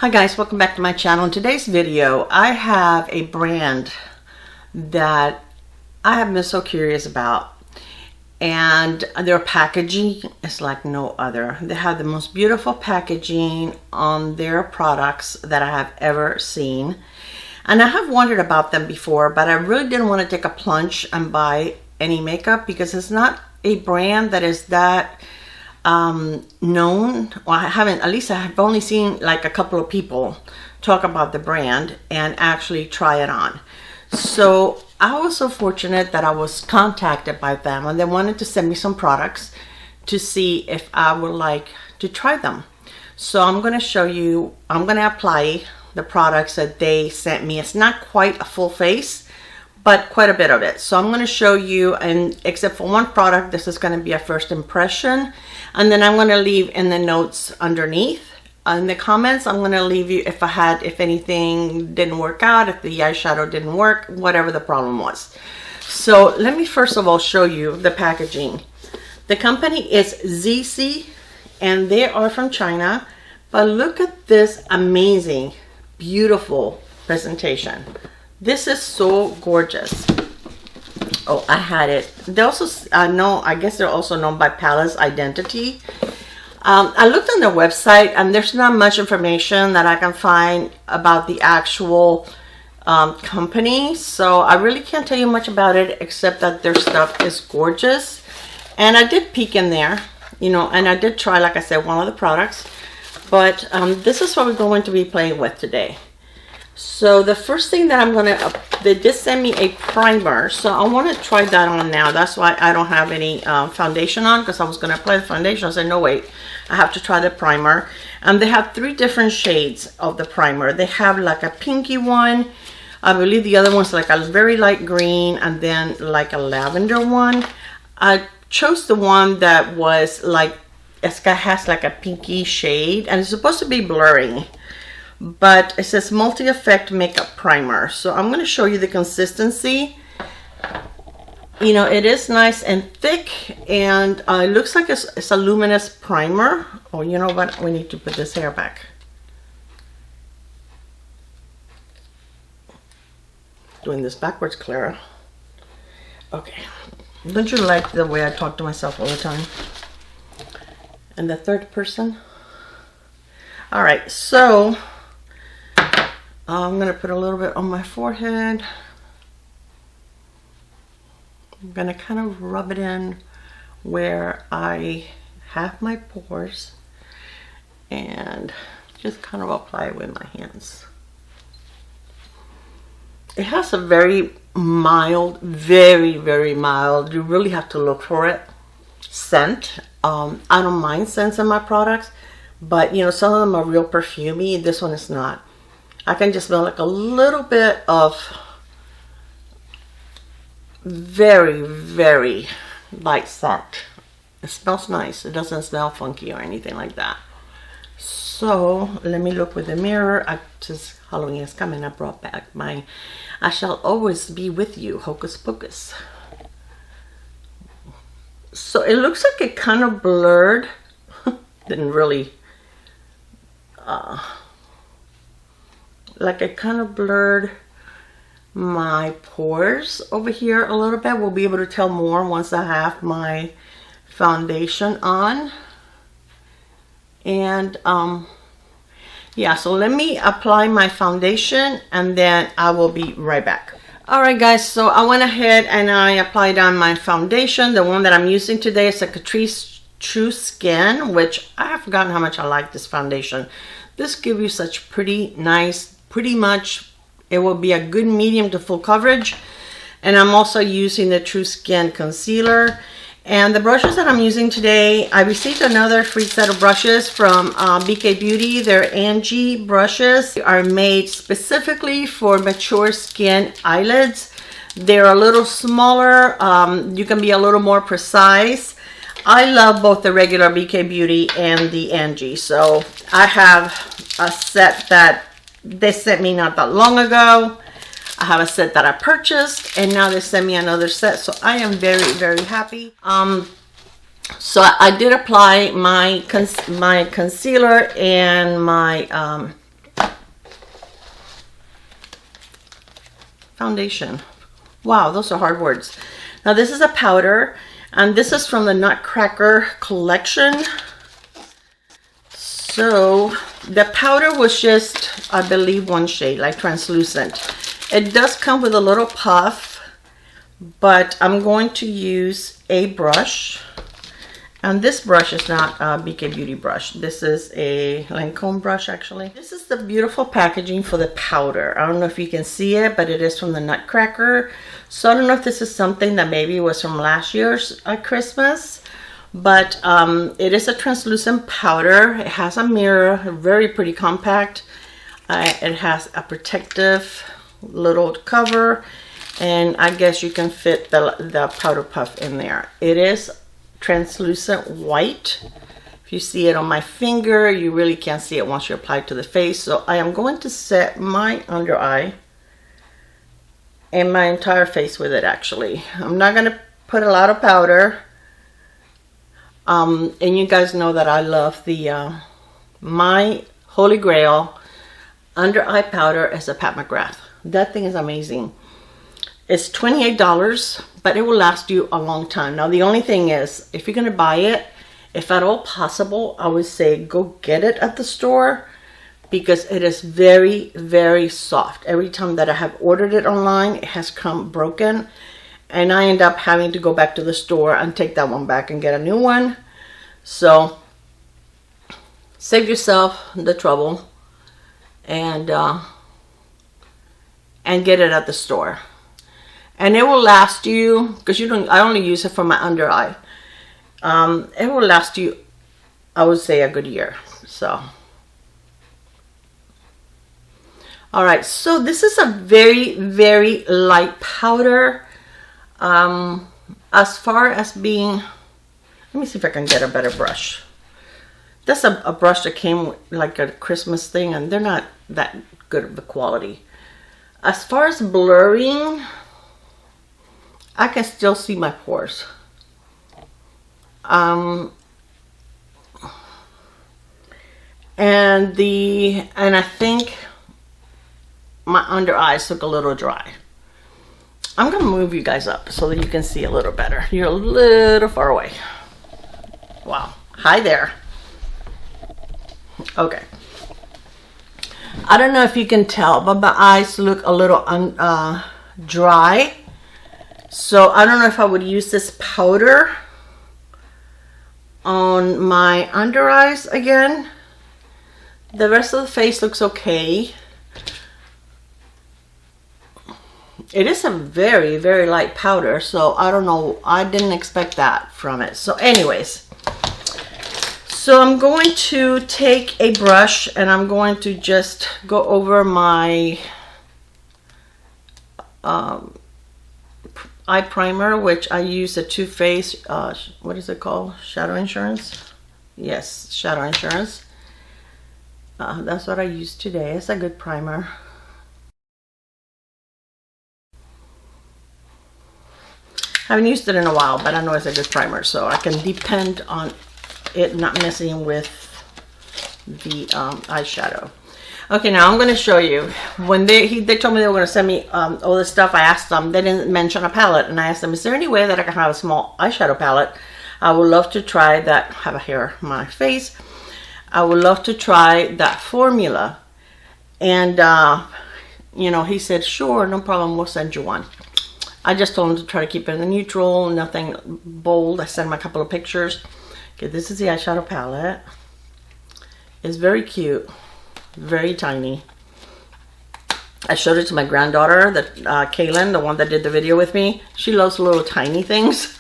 Hi guys, welcome back to my channel. In today's video, I have a brand that I have been so curious about, and their packaging is like no other. They have the most beautiful packaging on their products that I have ever seen, and I have wondered about them before, but I really didn't want to take a plunge and buy any makeup because it's not a brand that is that known. Well, I've only seen like a couple of people talk about the brand and actually try it on. So I was so fortunate that I was contacted by them and they wanted to send me some products to see if I would like to try them. So I'm going to show you, I'm going to apply the products that they sent me. It's not quite a full face, but quite a bit of it. So I'm going to show you, and except for one product, this is going to be a first impression. And then I'm going to leave in the notes underneath. In the comments, I'm going to leave you if anything didn't work out, if the eyeshadow didn't work, whatever the problem was. So let me first of all show you the packaging. The company is Zeesea, and they are from China. But look at this amazing, beautiful presentation. This is so gorgeous. Oh, I had it. They also I guess they're also known by Palace Identity. I looked on their website and there's not much information that I can find about the actual company. So I really can't tell you much about it except that their stuff is gorgeous. And I did peek in there, and I did try, like I said, one of the products. But this is what we're going to be playing with today. So the first thing that they did send me a primer, so I want to try that on now. That's why I don't have any foundation on, because I was going to apply the foundation. I said, no, wait, I have to try the primer. And they have 3 different shades of the primer. They have like a pinky one, I believe the other one's like a very light green, and then like a lavender one. I chose the one that was like, has like a pinky shade, and it's supposed to be blurring. But it says multi-effect makeup primer. So I'm going to show you the consistency. It is nice and thick, and it looks like it's a luminous primer. Oh, you know what? We need to put this hair back. Doing this backwards, Clara. Okay. Don't you like the way I talk to myself all the time? And the third person? All right, so I'm going to put a little bit on my forehead. I'm going to kind of rub it in where I have my pores and just kind of apply it with my hands. It has a very mild, very, very mild, you really have to look for it, scent. I don't mind scents in my products, but some of them are real perfumey. This one is not. I can just smell like a little bit of very, very light scent. It smells nice. It doesn't smell funky or anything like that. So let me look with the mirror. Halloween is coming. I brought back my I Shall Always Be With You Hocus Pocus. So it looks like it kind of blurred. Didn't really like it kind of blurred my pores over here a little bit. We'll be able to tell more once I have my foundation on. And yeah, so let me apply my foundation and then I will be right back. Alright guys, so I went ahead and I applied on my foundation. The one that I'm using today is a Catrice True Skin, which I have forgotten how much I like this foundation. This gives you such pretty nice, pretty much it will be a good medium to full coverage. And I'm also using the True Skin concealer. And the brushes that I'm using today, I received another free set of brushes from BK Beauty. They're Angie brushes. They are made specifically for mature skin eyelids. They're a little smaller. You can be a little more precise. I love both the regular BK Beauty and the Angie. So I have a set that they sent me not that long ago. I have a set that I purchased, and now they sent me another set, so I am very, very happy. So I did apply my concealer and my foundation. Wow, those are hard words. Now this is a powder, and this is from the Nutcracker collection. So the powder was just, I believe, one shade, like translucent. It does come with a little puff, but I'm going to use a brush. And this brush is not a BK Beauty brush. This is a Lancome brush, actually. This is the beautiful packaging for the powder. I don't know if you can see it, but it is from the Nutcracker. So I don't know if this is something that maybe was from last year's Christmas. But it is a translucent powder. It has a mirror, very pretty compact. It has a protective little cover. And I guess you can fit the powder puff in there. It is translucent white. If you see it on my finger, you really can't see it once you apply it to the face. So I am going to set my under eye and my entire face with it. Actually, I'm not going to put a lot of powder. And you guys know that I love the my holy grail under eye powder is a Pat McGrath. That thing is amazing. It's $28, but it will last you a long time. Now, the only thing is, if you're going to buy it, if at all possible, I would say go get it at the store, because it is very, very soft. Every time that I have ordered it online, it has come broken, and I end up having to go back to the store and take that one back and get a new one. So save yourself the trouble and get it at the store. And it will last you, because I only use it for my under eye. It will last you, I would say, a good year. So, all right. So this is a very, very light powder. As far as being, let me see if I can get a better brush. That's a brush that came with like a Christmas thing, and they're not that good of the quality. As far as blurring, I can still see my pores. And I think my under eyes look a little dry. I'm gonna move you guys up so that you can see a little better. You're a little far away. Wow. Hi there. Okay. I don't know if you can tell, but my eyes look a little dry. So I don't know if I would use this powder on my under eyes again. The rest of the face looks okay. It is a very, very light powder, so I don't know. I didn't expect that from it. So anyways, so I'm going to take a brush and I'm going to just go over my eye primer, which I use a Too Faced, what is it called? Shadow Insurance? Yes, Shadow Insurance. That's what I used today. It's a good primer. I haven't used it in a while, but I know it's a good primer, so I can depend on it not messing with the eyeshadow. Okay, now I'm going to show you. When they told me they were going to send me all this stuff, I asked them, they didn't mention a palette, and I asked them, is there any way that I can have a small eyeshadow palette? I would love to try that. Have a hair on my face. I would love to try that formula. And, you know, he said, sure, no problem, we'll send you one. I just told him to try to keep it in the neutral, nothing bold. I sent him a couple of pictures. Okay, this is the eyeshadow palette. It's very cute, very tiny. I showed it to my granddaughter, Kaylin, the one that did the video with me. She loves little tiny things.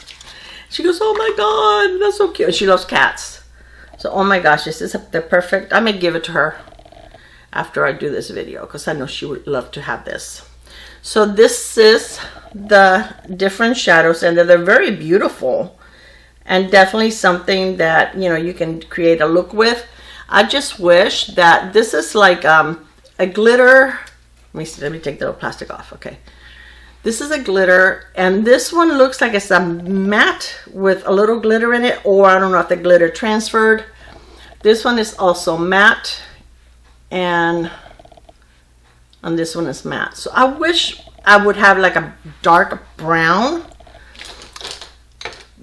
She goes, oh my God, that's so cute. She loves cats. So, oh my gosh, this is the perfect. I may give it to her after I do this video, because I know she would love to have this. So this is the different shadows, and they're very beautiful, and definitely something that, you know, you can create a look with. I just wish that this is like a glitter. Let me see, let me take the plastic off. Okay, this is a glitter, and this one looks like it's a matte with a little glitter in it, or I don't know if the glitter transferred. This one is also matte, and this one is matte. So I wish I would have like a dark brown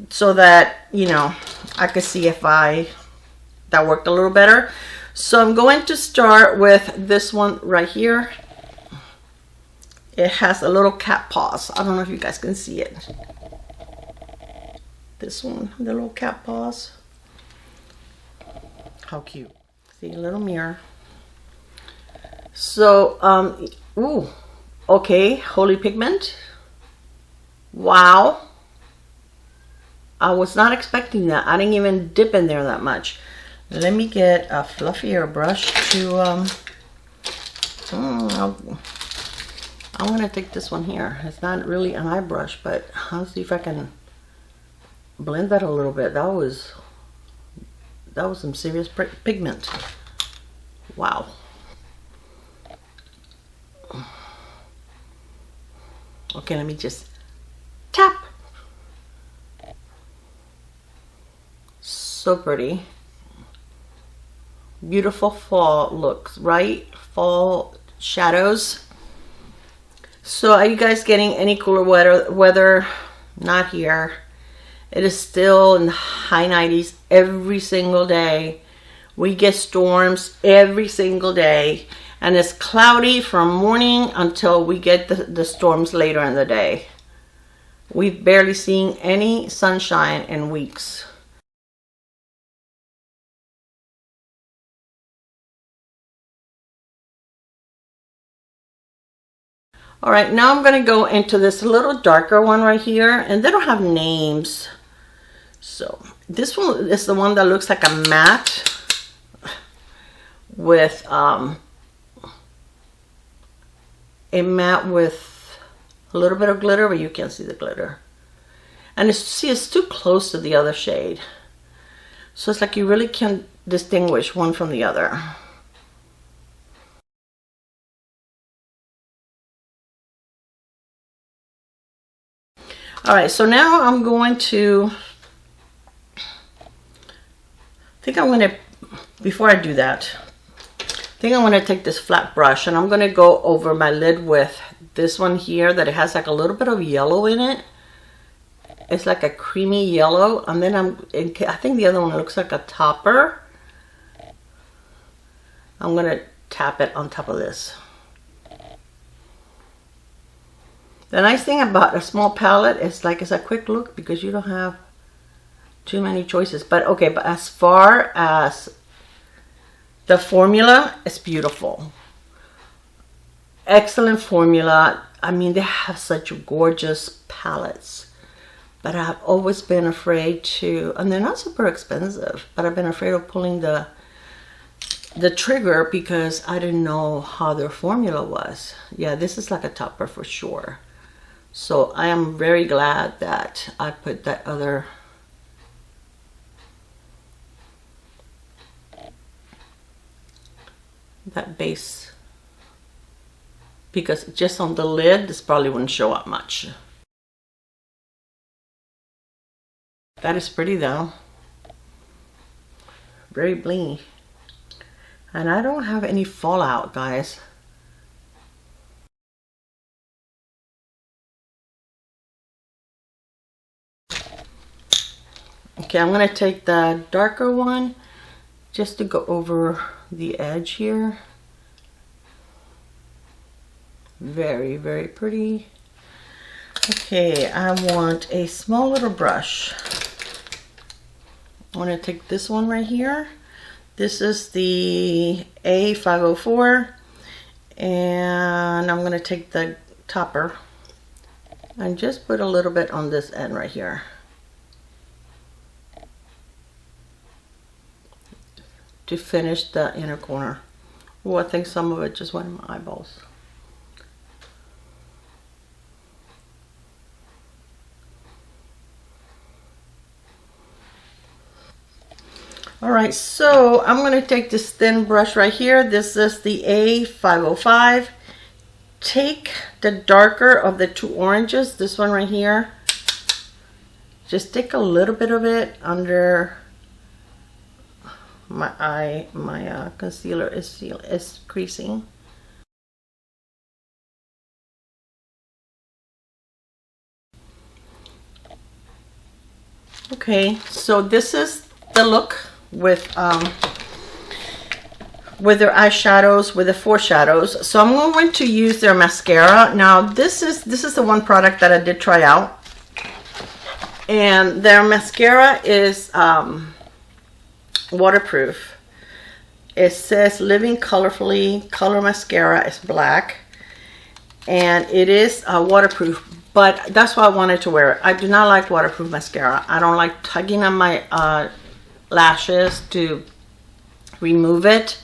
so that, you know, I could see if that worked a little better. So I'm going to start with this one right here. It has a little cat paws. I don't know if you guys can see it. This one, the little cat paws. How cute. See, a little mirror. So, ooh, okay, Holy Pigment. Wow. I was not expecting that. I didn't even dip in there that much. Let me get a fluffier brush to, I want to take this one here. It's not really an eye brush, but I'll see if I can blend that a little bit. That was some serious pigment. Wow. Okay, let me just tap. So pretty. Beautiful fall looks, right? Fall shadows. So are you guys getting any cooler weather? Not here. It is still in the high 90s every single day. We get storms every single day. And it's cloudy from morning until we get the storms later in the day. We've barely seen any sunshine in weeks. All right, now I'm going to go into this little darker one right here, and they don't have names. So this one is the one that looks like a matte with a matte with a little bit of glitter, but you can't see the glitter. And it's too close to the other shade. So it's like you really can't distinguish one from the other. All right, so now I'm going to, before I do that, I think I'm going to take this flat brush and I'm going to go over my lid with this one here that it has like a little bit of yellow in it. It's like a creamy yellow. And then I think the other one looks like a topper. I'm going to tap it on top of this. The nice thing about a small palette is like it's a quick look because you don't have too many choices. But okay, but as far as the formula, it's beautiful. Excellent formula. I mean, they have such gorgeous palettes. But I've always been afraid to, and they're not super expensive, but I've been afraid of pulling the trigger because I didn't know how their formula was. Yeah, this is like a topper for sure. So I am very glad that I put that base, because just on the lid this probably wouldn't show up much. That is pretty though. Very blingy. And I don't have any fallout, guys. Okay, I'm going to take the darker one just to go over the edge here. Very, very pretty. Okay, I want a small little brush. I'm going to take this one right here. This is the A504. And I'm going to take the topper and just put a little bit on this end right here. To finish the inner corner. Oh, I think some of it just went in my eyeballs. All right, so I'm going to take this thin brush right here. This is the A505. Take the darker of the two oranges, this one right here. Just take a little bit of it under my eye. My concealer is creasing. Okay, so this is the look with their eyeshadows, with the foreshadows. So I'm going to use their mascara. Now this is the one product that I did try out, and their mascara is waterproof. It says Living Colorfully Color Mascara. It's black, and it is waterproof. But that's why I wanted to wear it. I do not like waterproof mascara. I don't like tugging on my lashes to remove it.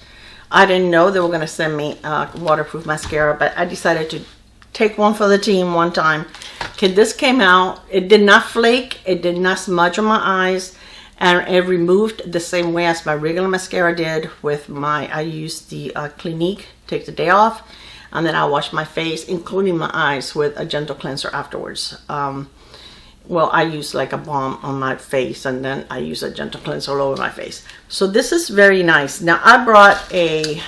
I didn't know they were going to send me waterproof mascara, but I decided to take one for the team one time. Okay, this came out. It did not flake. It did not smudge on my eyes. And it removed the same way as my regular mascara did with I used the Clinique, take the day off. And then I wash my face, including my eyes, with a gentle cleanser afterwards. Well, I use like a balm on my face, and then I use a gentle cleanser all over my face. So this is very nice. Now I brought a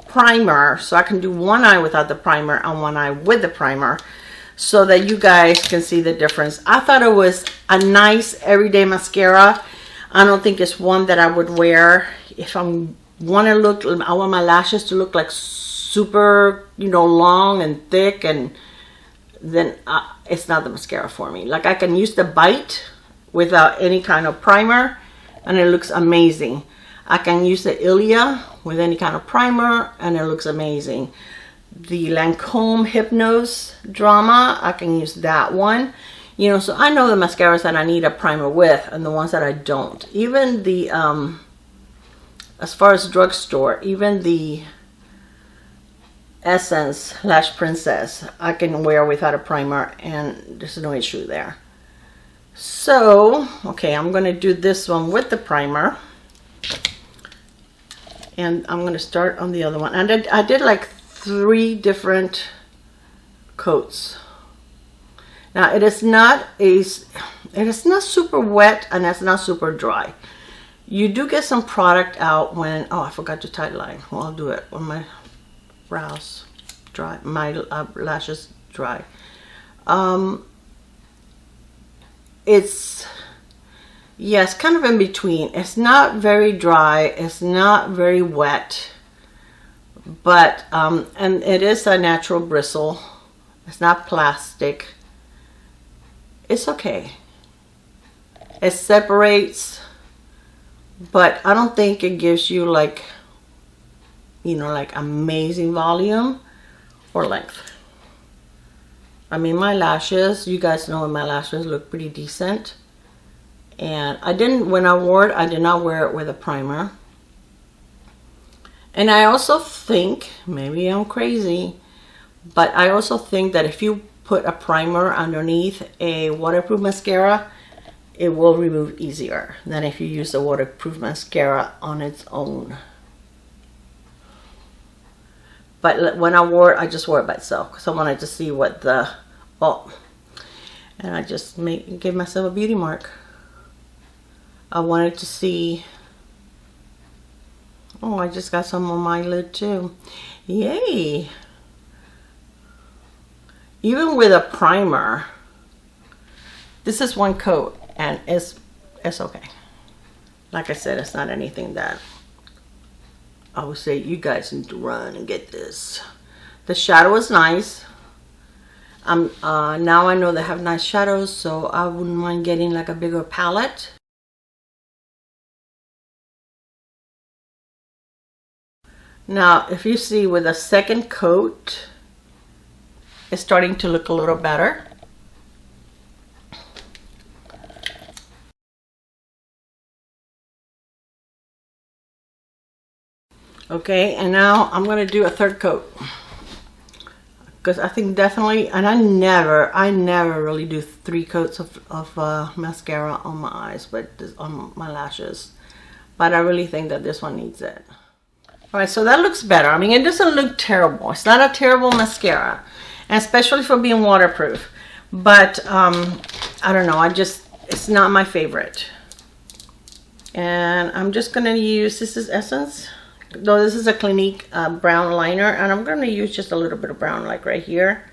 primer, so I can do one eye without the primer and one eye with the primer, so that you guys can see the difference. I thought it was a nice everyday mascara. I don't think it's one that I would wear if I want my lashes to look like super, you know, long and thick, and then it's not the mascara for me. Like, I can use the Bite without any kind of primer and it looks amazing. I can use the Ilia with any kind of primer and it looks amazing. The Lancome Hypnose Drama, I can use that one. You know, so I know the mascaras that I need a primer with and the ones that I don't. Even the as far as drugstore, even the Essence Lash Princess I can wear without a primer and there's no issue there. So okay, I'm going to do this one with the primer, and I'm going to start on the other one. And I did like 3 different coats. Now it is not super wet and it's not super dry. You do get some product out when, oh, I forgot to tight line. Well, I'll do it when my brows dry, my lashes dry. It's, yes, kind of in between. It's not very dry, it's not very wet, but and it is a natural bristle. It's not plastic. It's okay. It separates, but I don't think it gives you like, you know, like amazing volume or length. I mean, my lashes, you guys know my lashes look pretty decent. And I didn't, when I wore it, I did not wear it with a primer. And I also think, maybe I'm crazy, but I also think that if you put a primer underneath a waterproof mascara, it will remove easier than if you use the waterproof mascara on its own. But when I wore it, I just wore it by itself because I wanted to see what the, oh, and I just gave myself a beauty mark. I wanted to see, oh, I just got some on my lid too. Yay. Even with a primer, this is one coat and it's okay. Like I said, it's not anything that I would say you guys need to run and get this. The shadow is nice. Now I know they have nice shadows, so I wouldn't mind getting like a bigger palette. Now, if you see with a second coat, it's starting to look a little better. Okay, and now I'm going to do a third coat. Because I think definitely, and I never really do 3 coats of mascara on my eyes, but on my lashes. But I really think that this one needs it. Alright, so that looks better. I mean, it doesn't look terrible. It's not a terrible mascara, and especially for being waterproof. But, I don't know, it's not my favorite. And I'm just going to use, this is Essence. Though this is a Clinique brown liner, and I'm going to use just a little bit of brown, like right here.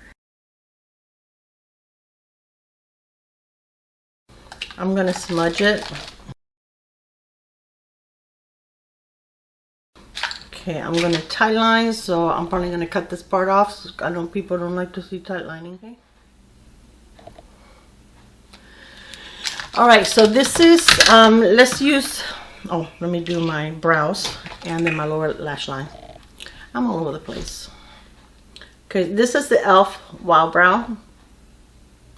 I'm gonna smudge it. Okay, I'm gonna tight line, so I'm probably gonna cut this part off. I know people don't like to see tight lining. Okay. All right, so this is, let's use, oh, let me do my brows and then my lower lash line. I'm all over the place. Okay, this is the e.l.f. Wild Brow.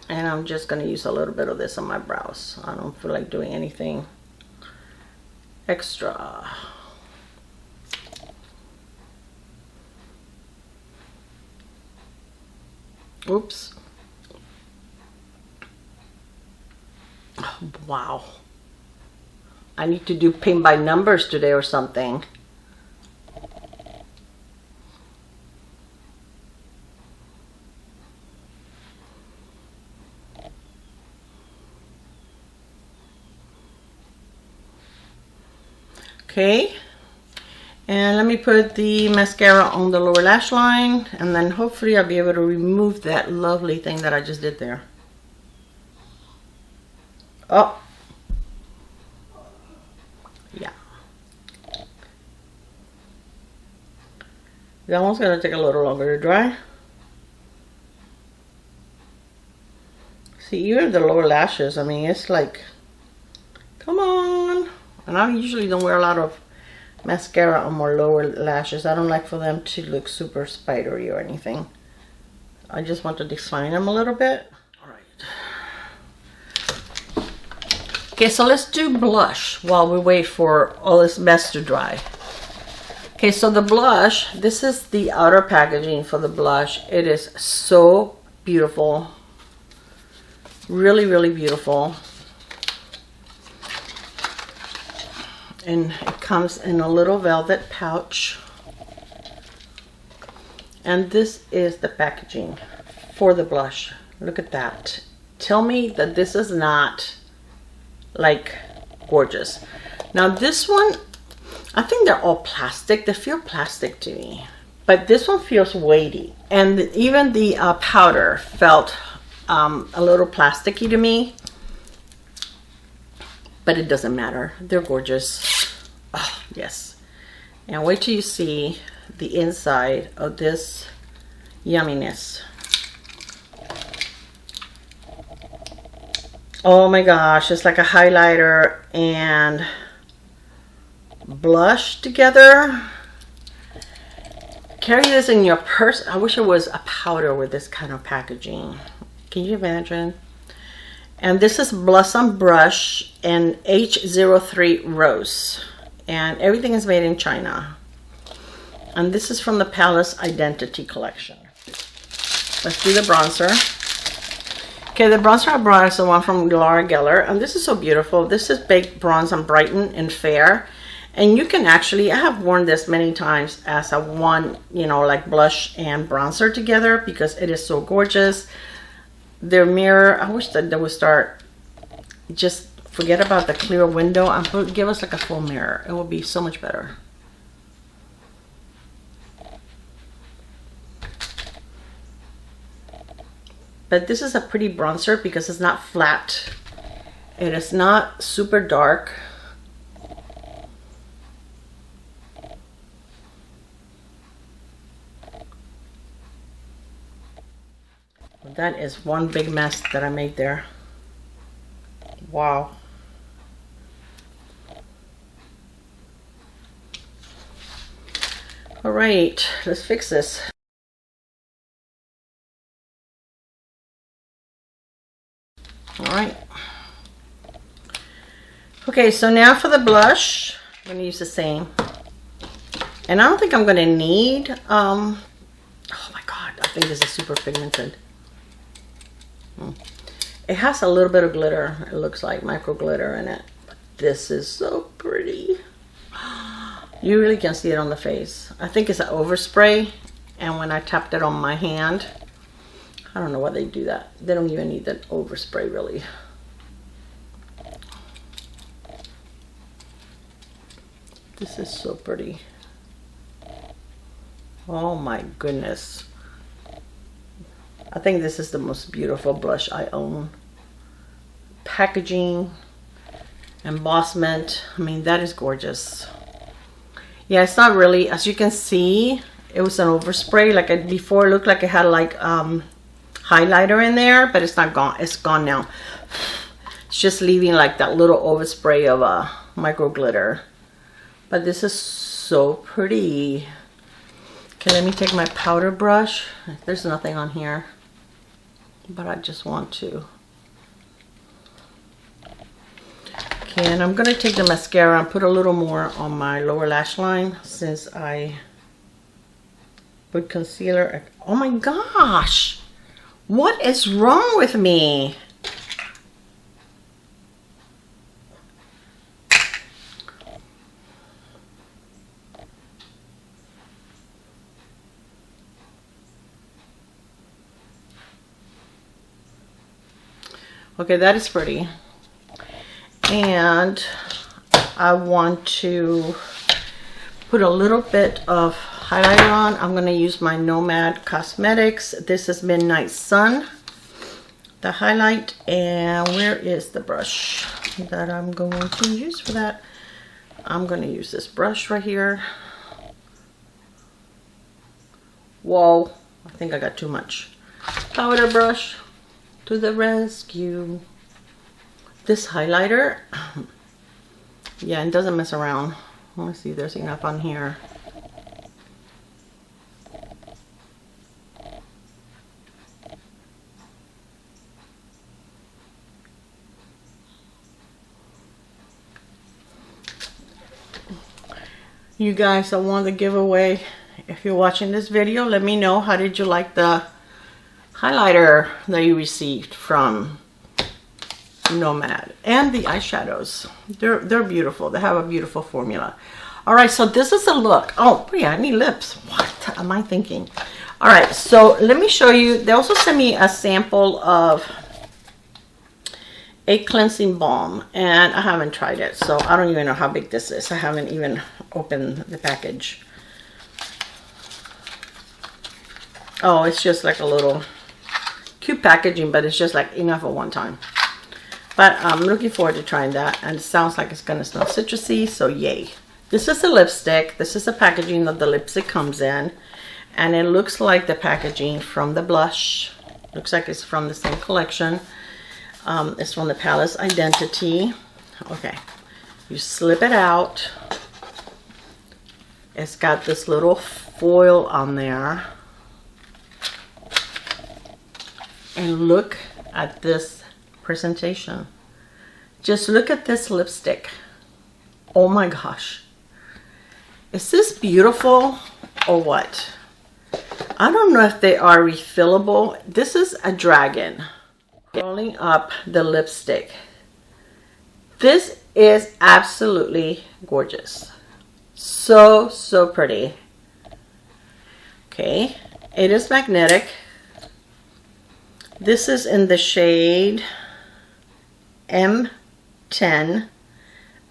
And I'm just going to use a little bit of this on my brows. I don't feel like doing anything extra. Oops. Oh, wow. I need to do paint by numbers today or something. Okay, and let me put the mascara on the lower lash line, and then hopefully I'll be able to remove that lovely thing that I just did there. Oh, yeah. That one's gonna take a little longer to dry. See, even the lower lashes, I mean, it's like, come on. And I usually don't wear a lot of mascara on my lower lashes. I don't like for them to look super spidery or anything. I just want to define them a little bit. All right. Okay, so let's do blush while we wait for all this mess to dry. Okay, so the blush, this is the outer packaging for the blush. It is so beautiful. Really, really beautiful. And it comes in a little velvet pouch. And this is the packaging for the blush. Look at that. Tell me that this is not like gorgeous. Now this one, I think they're all plastic. They feel plastic to me. But this one feels weighty. And even the powder felt a little plasticky to me. But it doesn't matter. They're gorgeous. Oh, yes. And wait till you see the inside of this yumminess. Oh my gosh, it's like a highlighter and blush together. Carry this in your purse. I wish it was a powder with this kind of packaging. Can you imagine? And this is Blossom Brush and H03 Rose. And everything is made in China. And this is from the Palace Identity Collection. Let's do the bronzer. Okay, the bronzer I brought is the one from Laura Geller. And this is so beautiful. This is Baked Bronze and Brighten and Fair. And you can actually, I have worn this many times as a one, you know, like blush and bronzer together because it is so gorgeous. Their mirror, I wish that they would start, just forget about the clear window and give us like a full mirror. It will be so much better. But this is a pretty bronzer because it's not flat. It is not super dark. That is one big mess that I made there. Wow. All right, let's fix this. All right. Okay, so now for the blush, I'm gonna use the same. And I don't think I'm gonna need, oh my God, I think this is super pigmented. It has a little bit of glitter. It looks like micro glitter in it. But this is so pretty. You really can see it on the face. I think it's an overspray. And when I tapped it on my hand, I don't know why they do that. They don't even need that overspray really. This is so pretty. Oh my goodness. I think this is the most beautiful blush I own. packaging, embossment. I mean, that is gorgeous. Yeah, it's not really, as you can see, it was an overspray. Like before, it looked like it had like highlighter in there, but it's not gone. It's gone now. It's just leaving like that little overspray of micro glitter. But this is so pretty. Okay, let me take my powder brush. There's nothing on here, but I just want to. Okay, and I'm gonna take the mascara and put a little more on my lower lash line since I put concealer. Oh my gosh, what is wrong with me? Okay, that is pretty. And I want to put a little bit of highlighter on. I'm going to use my Nomad Cosmetics. This is Midnight Sun, the highlight. And where is the brush that I'm going to use for that? I'm going to use this brush right here. Whoa, I think I got too much. Powder brush to the rescue. This highlighter, yeah, it doesn't mess around. Let me see, there's enough on here. You guys, I won the giveaway. If you're watching this video, let me know, how did you like the highlighter that you received from Nomad, and the eyeshadows. They're beautiful. They have a beautiful formula. All right, so this is a look. Oh yeah, I need lips. What am I thinking? All right, so let me show you. They also sent me a sample of a cleansing balm, and I haven't tried it, so I don't even know how big this is. I haven't even opened the package. Oh, it's just like a little cute packaging, but it's just like enough for one time. But I'm looking forward to trying that, and it sounds like it's gonna smell citrusy, so yay. This is a lipstick. This is the packaging that the lipstick comes in, and it looks like the packaging from the blush. Looks like it's from the same collection. It's from the Palace Identity. Okay, you slip it out. It's got this little foil on there. And look at this presentation. Just look at this lipstick. Oh my gosh. Is this beautiful or what? I don't know if they are refillable. This is a dragon. Rolling up the lipstick. This is absolutely gorgeous. So, so pretty. Okay, it is magnetic. This is in the shade M10,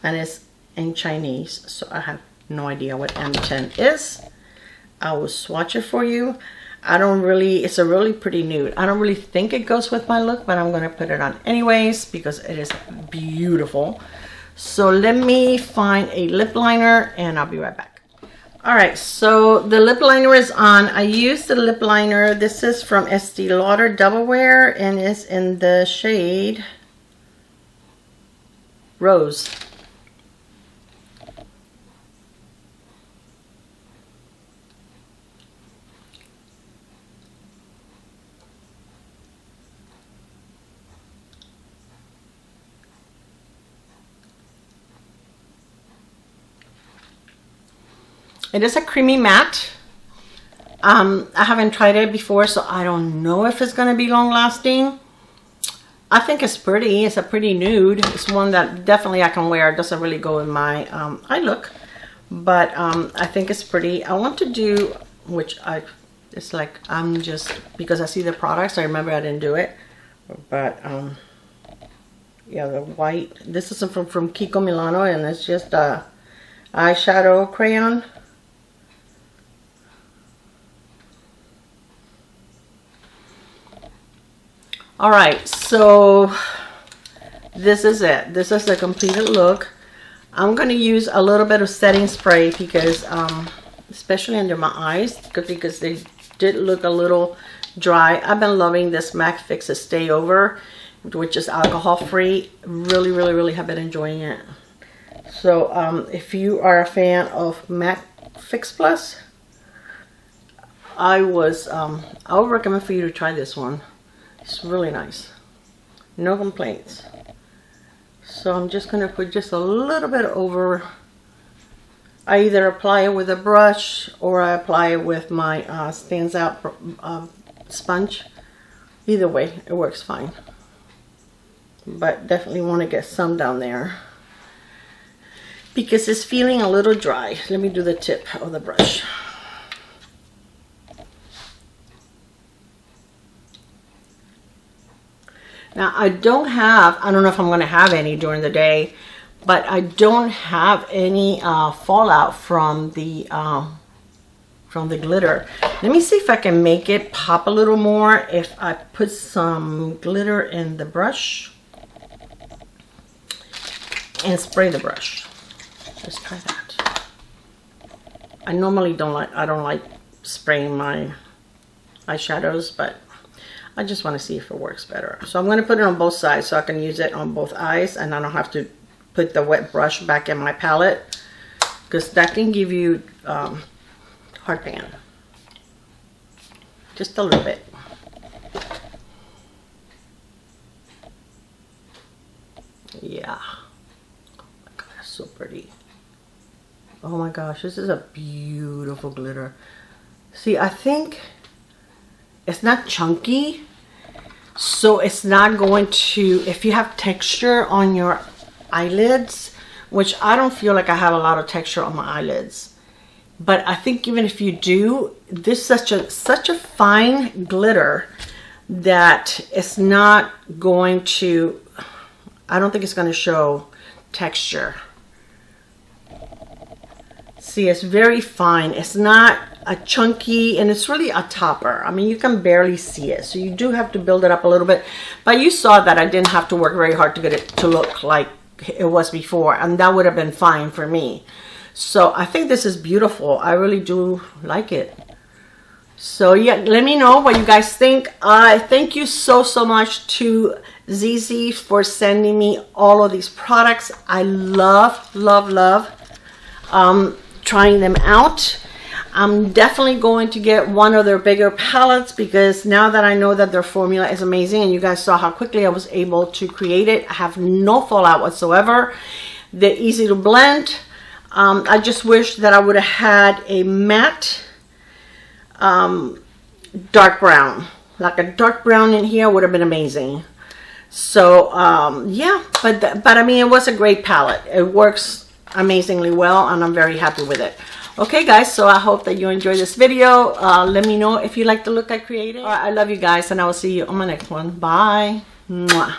and it's in Chinese, so I have no idea what M10 is. I will swatch it for you. It's a really pretty nude. I don't really think it goes with my look, but I'm gonna put it on anyways because it is beautiful. So let me find a lip liner and I'll be right back. All right, so the lip liner is on. I used the lip liner. This is from Estee Lauder Double Wear, and it's in the shade Rose. It is a creamy matte. I haven't tried it before, so I don't know if it's going to be long lasting. I think it's pretty. It's a pretty nude. It's one that definitely I can wear. It doesn't really go with my eye look, but I think it's pretty. I want to do, it's like, I'm just, because I see the products, I remember I didn't do it, but yeah, the white. This is from Kiko Milano, and it's just a eyeshadow crayon. All right, so this is it. This is the completed look. I'm going to use a little bit of setting spray because especially under my eyes, because they did look a little dry. I've been loving this MAC Fix Stay Over, which is alcohol free. Really, really, really have been enjoying it. So if you are a fan of MAC Fix Plus, I would recommend for you to try this one. It's really nice. No complaints. So I'm just going to put just a little bit over. I either apply it with a brush or I apply it with my Stands Out sponge. Either way, it works fine. But definitely want to get some down there because it's feeling a little dry. Let me do the tip of the brush. Now I don't know if I'm going to have any during the day, but I don't have any fallout from the glitter. Let me see if I can make it pop a little more if I put some glitter in the brush and spray the brush. Let's try that. I normally don't like spraying my eyeshadows, but I just want to see if it works better. So I'm going to put it on both sides so I can use it on both eyes and I don't have to put the wet brush back in my palette, because that can give you heartburn. Just a little bit. Yeah. Oh my God, that's so pretty. Oh my gosh, this is a beautiful glitter. See, I think it's not chunky, so it's not going to, if you have texture on your eyelids, which I don't feel like I have a lot of texture on my eyelids, but I think even if you do, this is such a fine glitter that it's not going to, I don't think it's going to show texture. See, it's very fine. It's not a chunky, and it's really a topper. I mean, you can barely see it, so you do have to build it up a little bit. But you saw that I didn't have to work very hard to get it to look like it was before, and that would have been fine for me. So I think this is beautiful. I really do like it. So yeah, let me know what you guys think. Thank you so much to Zeesea for sending me all of these products. I love trying them out. I'm definitely going to get one of their bigger palettes because now that I know that their formula is amazing, and you guys saw how quickly I was able to create it. I have no fallout whatsoever. They're easy to blend. I just wish that I would have had a matte dark brown. Like a dark brown in here would have been amazing. So yeah, but I mean, it was a great palette. It works amazingly well, and I'm very happy with it. Okay guys, so I hope that you enjoyed this video. Let me know if you like the look I created. All right, I love you guys, and I will see you on my next one. Bye. Mwah.